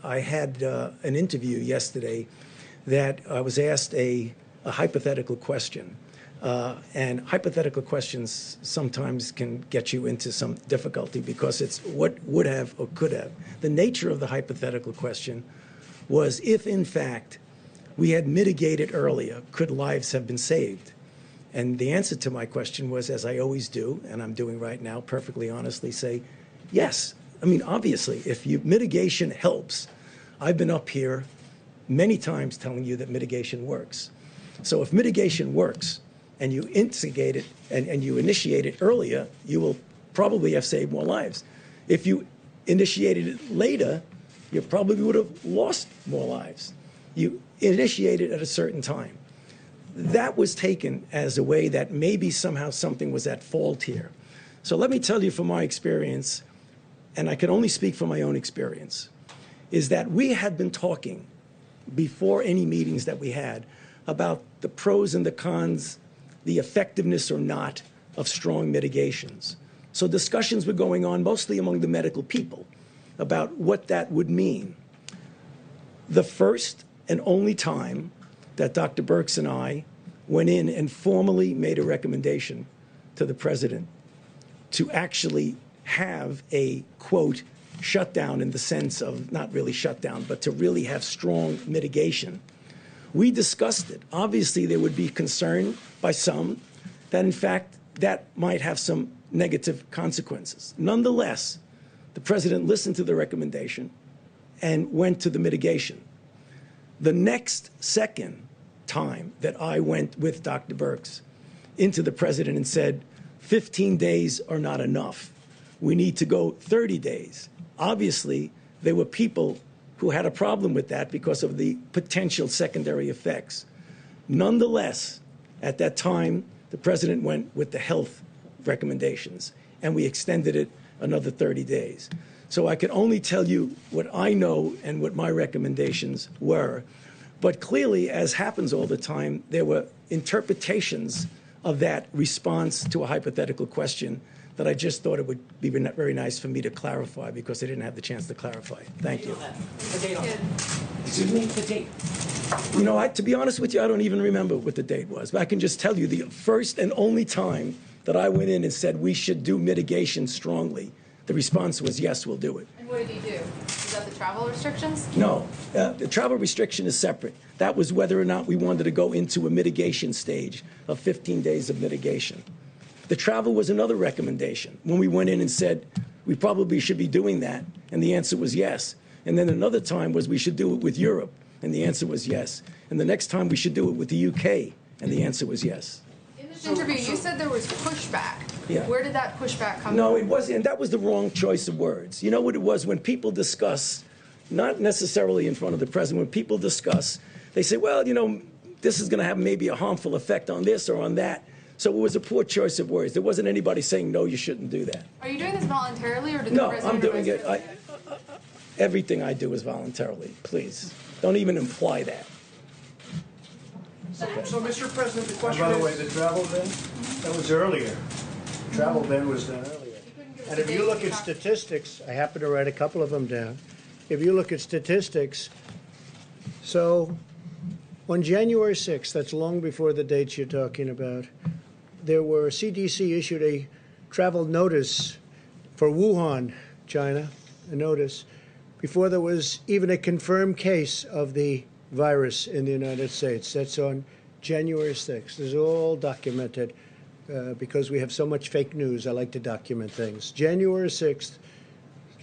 I had an interview yesterday that I was asked a hypothetical question. And hypothetical questions sometimes can get you into some difficulty because it's what would have or could have. The nature of the hypothetical question was if, in fact, we had mitigated earlier, could lives have been saved? And the answer to my question was, as I always do, and I'm doing right now, perfectly honestly, say, yes. I mean, obviously, if mitigation helps, I've been up here many times telling you that mitigation works. So if mitigation works and you instigate it and you initiate it earlier, you will probably have saved more lives. If you initiated it later, you probably would have lost more lives. You initiated at a certain time. That was taken as a way that maybe somehow something was at fault here. So let me tell you from my experience, and I can only speak from my own experience, is that we had been talking before any meetings that we had about the pros and the cons, the effectiveness or not of strong mitigations. So discussions were going on mostly among the medical people about what that would mean. The first and only time that Dr. Birx and I went in and formally made a recommendation to the president to actually have a, quote, shutdown in the sense of not really shutdown, but to really have strong mitigation. We discussed it. Obviously, there would be concern by some that, in fact, that might have some negative consequences. Nonetheless, the president listened to the recommendation and went to the mitigation. The next second time that I went with Dr. Birx into the president and said, 15 days are not enough. We need to go 30 days. Obviously, there were people who had a problem with that because of the potential secondary effects. Nonetheless, at that time, the president went with the health recommendations, and we extended it another 30 days. So I can only tell you what I know and what my recommendations were. But clearly, as happens all the time, there were interpretations of that response to a hypothetical question that I just thought it would be very nice for me to clarify because I didn't have the chance to clarify. Thank you. The date on that. Excuse me? The date. You know, to be honest with you, I don't even remember what the date was. But I can just tell you the first and only time that I went in and said we should do mitigation strongly, the response was, yes, we'll do it. And what did he do? Is that the travel restrictions? No, the travel restriction is separate. That was whether or not we wanted to go into a mitigation stage of 15 days of mitigation. The travel was another recommendation when we went in and said we probably should be doing that, and the answer was yes. And then another time was we should do it with Europe, and the answer was yes. And the next time we should do it with the UK, and the answer was yes. In this interview, you said there was pushback. Yeah. Where did that pushback come from? No, it wasn't, and that was the wrong choice of words. You know what it was? When people discuss, not necessarily in front of the president, when people discuss, they say, well, you know, this is going to have maybe a harmful effect on this or on that. So it was a poor choice of words. There wasn't anybody saying, no, you shouldn't do that. Are you doing this voluntarily, or did No, the president? I'm doing it. Everything I do is voluntarily. Please, don't even imply that. Okay. So, Mr. President, the question By the is... way, the travel ban, that was earlier. The travel ban was done earlier. And if you look at statistics, I happen to write a couple of them down. If you look at statistics, so on January 6th, that's long before the dates you're talking about, there were, CDC issued a travel notice for Wuhan, China, a notice, before there was even a confirmed case of the virus in the United States. That's on January 6th. This is all documented because we have so much fake news. I like to document things. January 6th,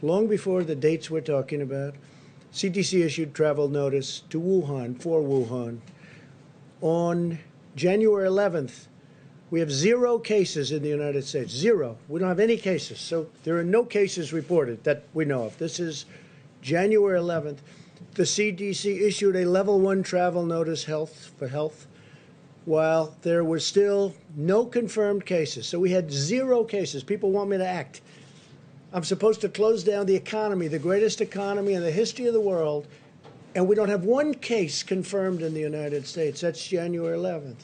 long before the dates we're talking about, CDC issued travel notice to Wuhan, for Wuhan. On January 11th, we have 0 cases in the United States. 0. We don't have any cases. So there are no cases reported that we know of. This is January 11th. The CDC issued a level 1 travel notice for health, while there were still no confirmed cases. So we had 0 cases. People want me to act. I'm supposed to close down the economy, the greatest economy in the history of the world, and we don't have 1 case confirmed in the United States. That's January 11th.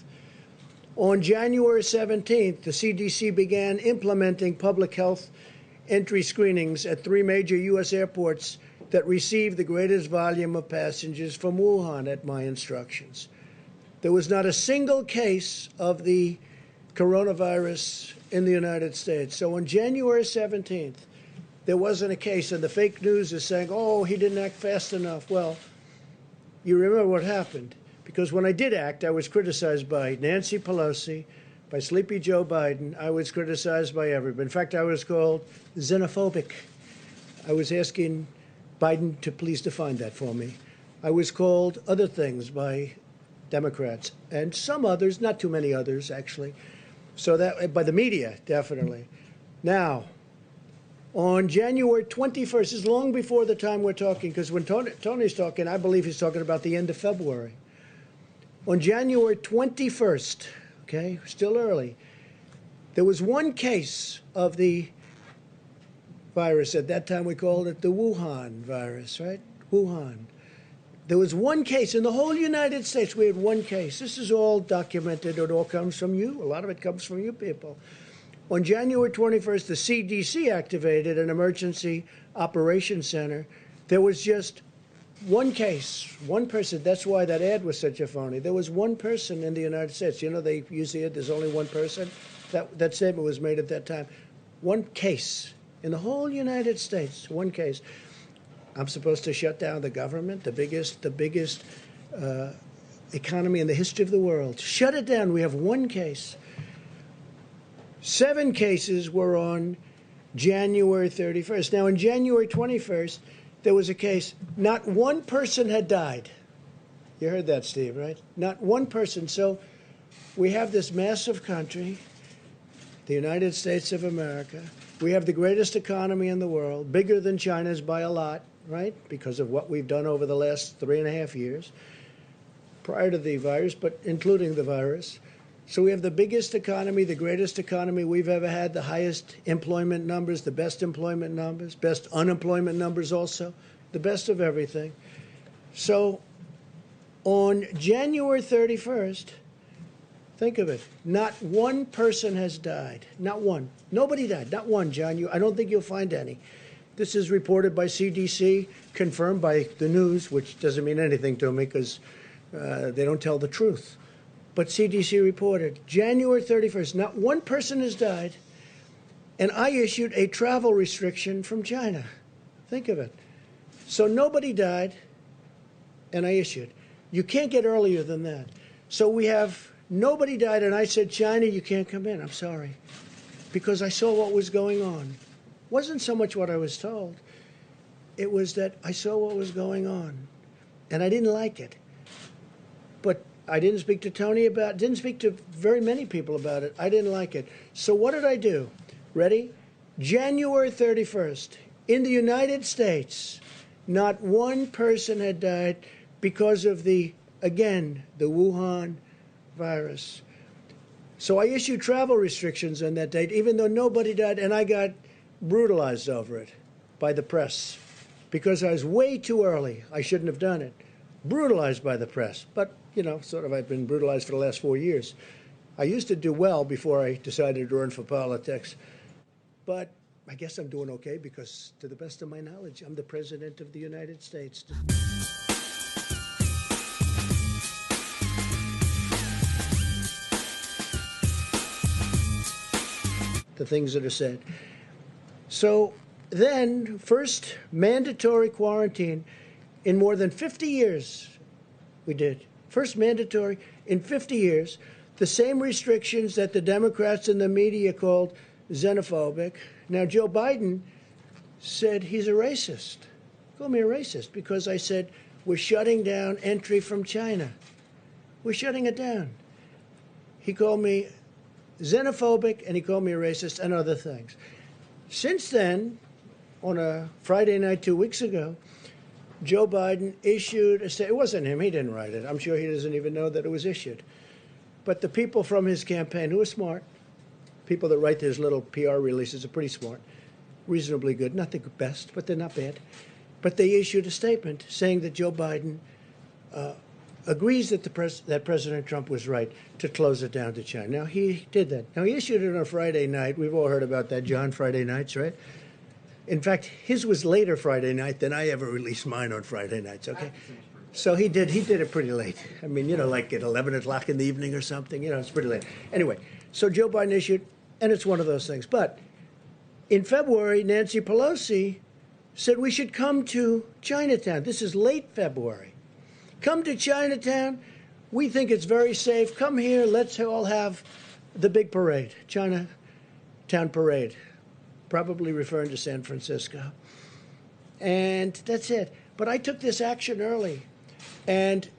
On January 17th, the CDC began implementing public health entry screenings at 3 major U.S. airports that received the greatest volume of passengers from Wuhan at my instructions. There was not a single case of the coronavirus in the United States. So on January 17th, there wasn't a case, and the fake news is saying, oh, he didn't act fast enough. Well, you remember what happened. Because when I did act, I was criticized by Nancy Pelosi, by Sleepy Joe Biden. I was criticized by everybody. In fact, I was called xenophobic. I was asking Biden to please define that for me. I was called other things by Democrats and some others, not too many others, actually. So that, by the media, definitely. Now, on January 21st, this is long before the time we're talking, because when Tony's talking, I believe he's talking about the end of February. On January 21st, okay, still early, there was one case of the virus. At that time, we called it the Wuhan virus, right? Wuhan. There was one case in the whole United States. We had one case. This is all documented. It all comes from you. A lot of it comes from you people. On January 21st, the CDC activated an emergency operations center. There was just one case, one person. That's why that ad was such a phony. There was one person in the United States. You know, they use the ad, there's only one person. That statement was made at that time. One case in the whole United States, one case. I'm supposed to shut down the government, the biggest economy in the history of the world. Shut it down. We have one case. 7 cases were on January 31st. Now, on January 21st, there was a case. Not one person had died. You heard that, Steve, right? Not one person. So we have this massive country, the United States of America. We have the greatest economy in the world, bigger than China's by a lot, right? Because of what we've done over the last 3.5 years, prior to the virus, but including the virus. So we have the biggest economy, the greatest economy we've ever had, the highest employment numbers, the best employment numbers, best unemployment numbers also, the best of everything. So on January 31st, think of it, not one person has died. Not one. Nobody died. Not one, John. I don't think you'll find any. This is reported by CDC, confirmed by the news, which doesn't mean anything to me because they don't tell the truth. But CDC reported January 31st, not one person has died, and I issued a travel restriction from China. Think of it. So nobody died, and I issued. You can't get earlier than that. So we have nobody died, and I said, China, you can't come in. I'm sorry. Because I saw what was going on. It wasn't so much what I was told. It was that I saw what was going on, and I didn't like it. But I didn't speak to Tony about it, didn't speak to very many people about it. I didn't like it. So what did I do? Ready? January 31st, in the United States, not one person had died because of the Wuhan virus. So I issued travel restrictions on that date, even though nobody died, and I got brutalized over it by the press because I was way too early. I shouldn't have done it. Brutalized by the press. But, you know, sort of I've been brutalized for the last 4 years. I used to do well before I decided to run for politics. But I guess I'm doing okay because, to the best of my knowledge, I'm the President of the United States. The things that are said. So then, first mandatory quarantine in more than 50 years, we did. First mandatory in 50 years. The same restrictions that the Democrats and the media called xenophobic. Now, Joe Biden said he's a racist. He called me a racist because I said we're shutting down entry from China. We're shutting it down. He called me xenophobic, and he called me a racist and other things. Since then, on a Friday night 2 weeks ago, Joe Biden issued a statement. It wasn't him. He didn't write it. I'm sure he doesn't even know that it was issued. But the people from his campaign, who are smart, people that write his little PR releases are pretty smart, reasonably good. Not the best, but they're not bad. But they issued a statement saying that Joe Biden agrees that that President Trump was right to close it down to China. Now, he did that. Now, he issued it on a Friday night. We've all heard about that, John, Friday nights, right? In fact, his was later Friday night than I ever released mine on Friday nights, okay? So he did it pretty late. I mean, like at 11 o'clock in the evening or something, it's pretty late. Anyway, so Joe Biden issued, and it's one of those things. But in February, Nancy Pelosi said we should come to Chinatown. This is late February. Come to Chinatown. We think it's very safe. Come here. Let's all have the big parade, Chinatown parade, probably referring to San Francisco. And that's it. But I took this action early. And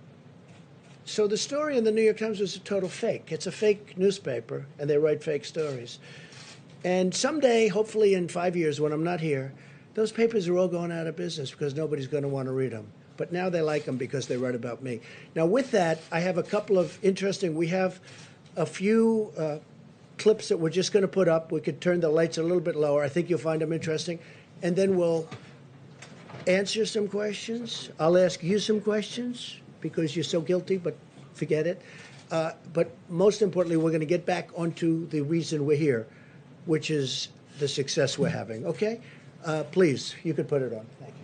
so the story in the New York Times was a total fake. It's a fake newspaper, and they write fake stories. And someday, hopefully in 5 years when I'm not here, those papers are all going out of business because nobody's going to want to read them. But now they like them because they write about me. Now, with that, I have a couple of we have a few clips that we're just going to put up. We could turn the lights a little bit lower. I think you'll find them interesting. And then we'll answer some questions. I'll ask you some questions because you're so guilty, but forget it. But most importantly, we're going to get back onto the reason we're here, which is the success we're having. Okay? Please, you could put it on. Thank you.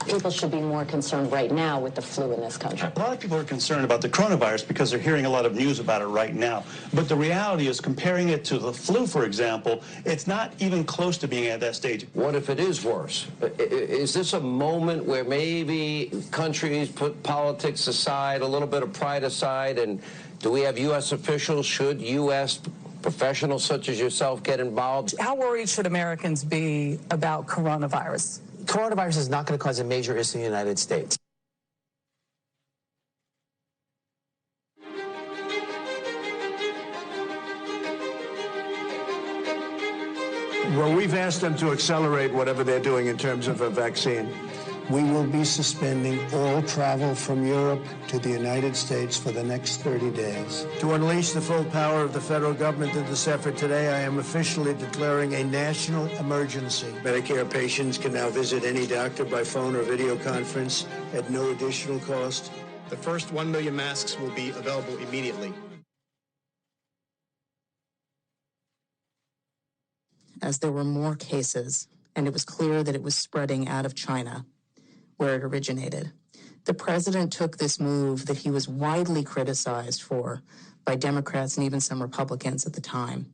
People should be more concerned right now with the flu in this country. A lot of people are concerned about the coronavirus because they're hearing a lot of news about it right now. But the reality is, comparing it to the flu, for example, it's not even close to being at that stage. What if it is worse? Is this a moment where maybe countries put politics aside, a little bit of pride aside, and do we have U.S. officials, should U.S. professionals such as yourself get involved? How worried should Americans be about coronavirus? Coronavirus is not going to cause a major issue in the United States. Well, we've asked them to accelerate whatever they're doing in terms of a vaccine. We will be suspending all travel from Europe to the United States for the next 30 days. To unleash the full power of the federal government in this effort today, I am officially declaring a national emergency. Medicare patients can now visit any doctor by phone or video conference at no additional cost. The first 1 million masks will be available immediately. As there were more cases, and it was clear that it was spreading out of China, where it originated, the president took this move that he was widely criticized for by Democrats and even some Republicans at the time,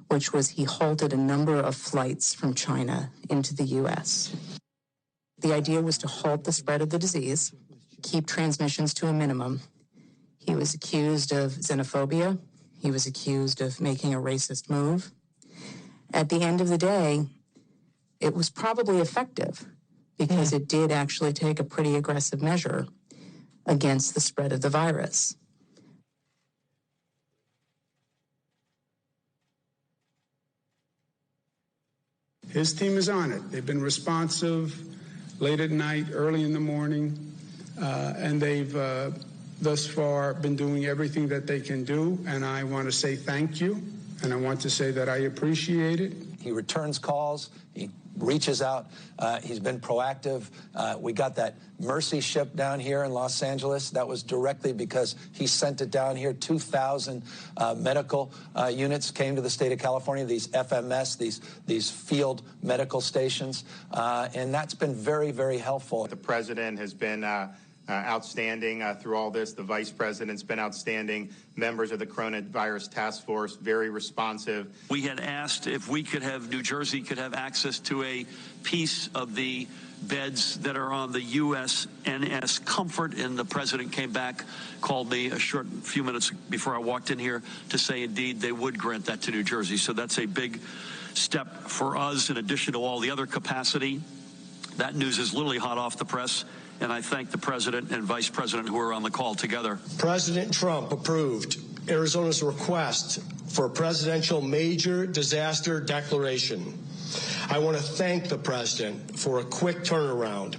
which was he halted a number of flights from China into the U.S. The idea was to halt the spread of the disease, keep transmissions to a minimum. He was accused of xenophobia. He was accused of making a racist move. At the end of the day, it was probably effective because it did actually take a pretty aggressive measure against the spread of the virus. His team is on it. They've been responsive late at night, early in the morning, and they've thus far been doing everything that they can do, and I want to say thank you, and I want to say that I appreciate it. He returns calls. He reaches out. He's been proactive. We got that Mercy ship down here in Los Angeles. That was directly because he sent it down here. 2,000 medical units came to the state of California, these FMS, these field medical stations, and that's been very, very helpful. The president has been outstanding through all this. The vice president's been outstanding. Members of the coronavirus task force, very responsive. We had asked if we could have, New Jersey could have access to a piece of the beds that are on the USNS Comfort, and the president came back, called me a few minutes before I walked in here to say indeed they would grant that to New Jersey. So that's a big step for us in addition to all the other capacity. That news is literally hot off the press, and I thank the president and vice president who are on the call together. President Trump approved Arizona's request for a presidential major disaster declaration. I want to thank the president for a quick turnaround.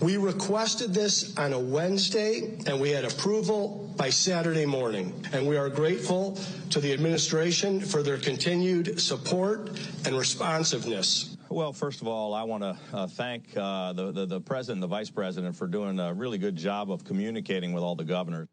We requested this on a Wednesday, and we had approval by Saturday morning. And we are grateful to the administration for their continued support and responsiveness. Well, first of all, I want to thank the president and the vice president for doing a really good job of communicating with all the governors.